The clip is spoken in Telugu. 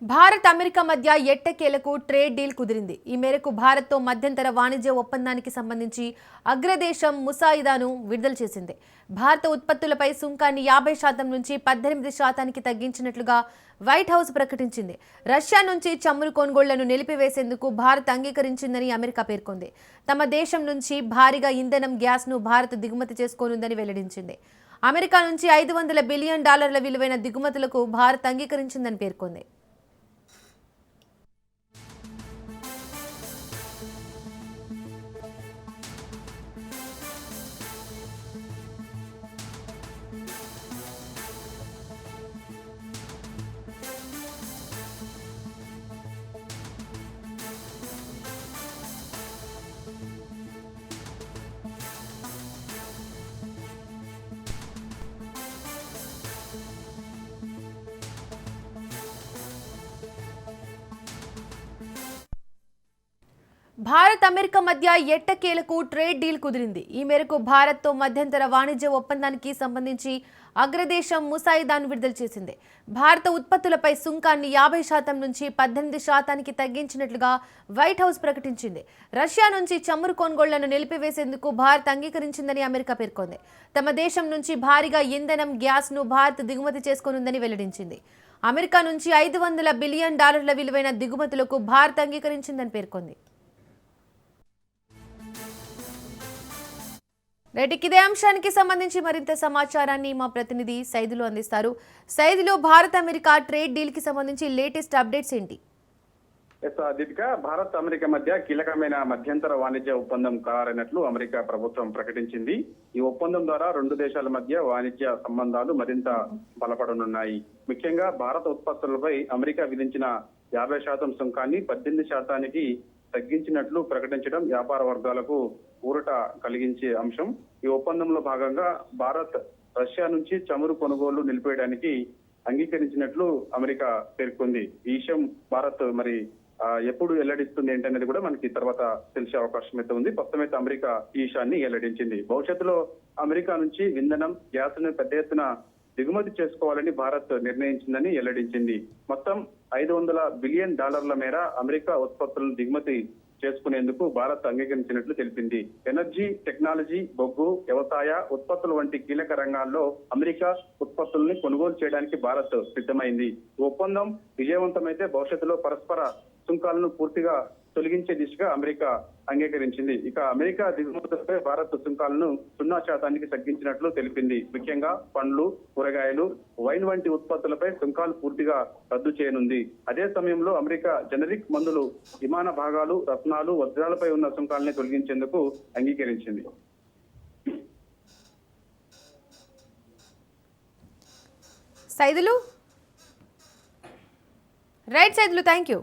భారత్ అమెరికా మధ్య ఎట్టకేలకు ట్రేడ్ డీల్ కుదిరింది. ఈ మేరకు భారత్తో మధ్యంతర వాణిజ్య ఒప్పందానికి సంబంధించి అగ్రదేశం ముసాయిదాను విడుదల చేసింది. భారత ఉత్పత్తులపై సుంకాన్ని 50% నుంచి 18% తగ్గించినట్లుగా వైట్ హౌస్ ప్రకటించింది. రష్యా నుంచి చమురు కొనుగోళ్లను నిలిపివేసేందుకు భారత్ అంగీకరించిందని అమెరికా పేర్కొంది. తమ దేశం నుంచి భారీగా ఇంధనం, గ్యాస్ను భారత్ దిగుమతి చేసుకోనుందని వెల్లడించింది. అమెరికా నుంచి $500 బిలియన్ విలువైన దిగుమతులకు భారత్ అంగీకరించిందని పేర్కొంది. భారత్ అమెరికా మధ్య ఎట్టకేలకు ట్రేడ్ డీల్ కుదిరింది. ఈ మేరకు భారత్తో మధ్యంతర వాణిజ్య ఒప్పందానికి సంబంధించి అగ్రదేశం ముసాయిదాను విడుదల చేసింది. భారత ఉత్పత్తులపై సుంకాన్ని 50% నుంచి 18% తగ్గించినట్లుగా వైట్ హౌస్ ప్రకటించింది. రష్యా నుంచి చమురు కొనుగోళ్లను నిలిపివేసేందుకు భారత్ అంగీకరించిందని అమెరికా పేర్కొంది. తమ దేశం నుంచి భారీగా ఇంధనం, గ్యాస్ను భారత్ దిగుమతి చేసుకోనుందని వెల్లడించింది. అమెరికా నుంచి $500 బిలియన్ విలువైన దిగుమతులకు భారత్ అంగీకరించిందని పేర్కొంది. రైట్, ఇదే అంశానికి సంబంధించి మరింత సమాచారాన్ని మా ప్రతినిధి సైదులు అందిస్తారు. Saidulu, Bharat America trade deal కి సంబంధించి లేటెస్ట్ అప్డేట్స్ ఏంటి? దీపిక, భారత్ అమెరికా మధ్య కీలకమైన మధ్యంతర వాణిజ్య ఒప్పందం ఖరారైనట్లు అమెరికా ప్రభుత్వం ప్రకటించింది. ఈ ఒప్పందం ద్వారా రెండు దేశాల మధ్య వాణిజ్య సంబంధాలు మరింత బలపడనున్నాయి. ముఖ్యంగా భారత ఉత్పత్తులపై అమెరికా విధించిన 50% సుంకాన్ని 18% తగ్గించినట్లు ప్రకటించడం వ్యాపార వర్గాలకు ఊరట కలిగించే అంశం. ఈ ఒప్పందంలో భాగంగా భారత్ రష్యా నుంచి చమురు కొనుగోలు నిలిపేయడానికి అంగీకరించినట్లు అమెరికా పేర్కొంది. ఈ విషయం భారత్ మరి ఎప్పుడు వెల్లడిస్తుంది ఏంటనేది కూడా మనకి తర్వాత తెలిసే అవకాశం అయితే ఉంది. ప్రస్తుతం అయితే అమెరికా ఈ విషయాన్ని వెల్లడించింది. భవిష్యత్తులో అమెరికా నుంచి ఇంధనం, గ్యాస్ ను పెద్ద ఎత్తున దిగుమతి చేసుకోవాలని భారత్ నిర్ణయించిందని వెల్లడించింది. మొత్తం $500 బిలియన్ మేర అమెరికా ఉత్పత్తులను దిగుమతి చేసుకునేందుకు భారత్ అంగీకరించినట్లు తెలిపింది. ఎనర్జీ, టెక్నాలజీ, బొగ్గు, వ్యవసాయ ఉత్పత్తులు వంటి కీలక రంగాల్లో అమెరికా ఉత్పత్తుల్ని కొనుగోలు చేయడానికి భారత్ సిద్ధమైంది. ఒప్పందం విజయవంతమైతే భవిష్యత్తులో పరస్పర సుంకాలను పూర్తిగా తొలగించే దిశగా అమెరికా అంగీకరించింది. ఇక అమెరికా దిగుమతులపై భారత్ సుంకాలను 0% తగ్గించినట్లు తెలిపింది. ముఖ్యంగా పండ్లు, కూరగాయలు, వైన్ వంటి ఉత్పత్తులపై సుంకాలు పూర్తిగా రద్దు చేయనుంది. అదే సమయంలో అమెరికా జనరిక్ మందులు, విమాన భాగాలు, రత్నాలు, వజ్రాలపై ఉన్న సుంకాలని తొలగించేందుకు అంగీకరించింది. Saidulu, right Saidulu, thank you.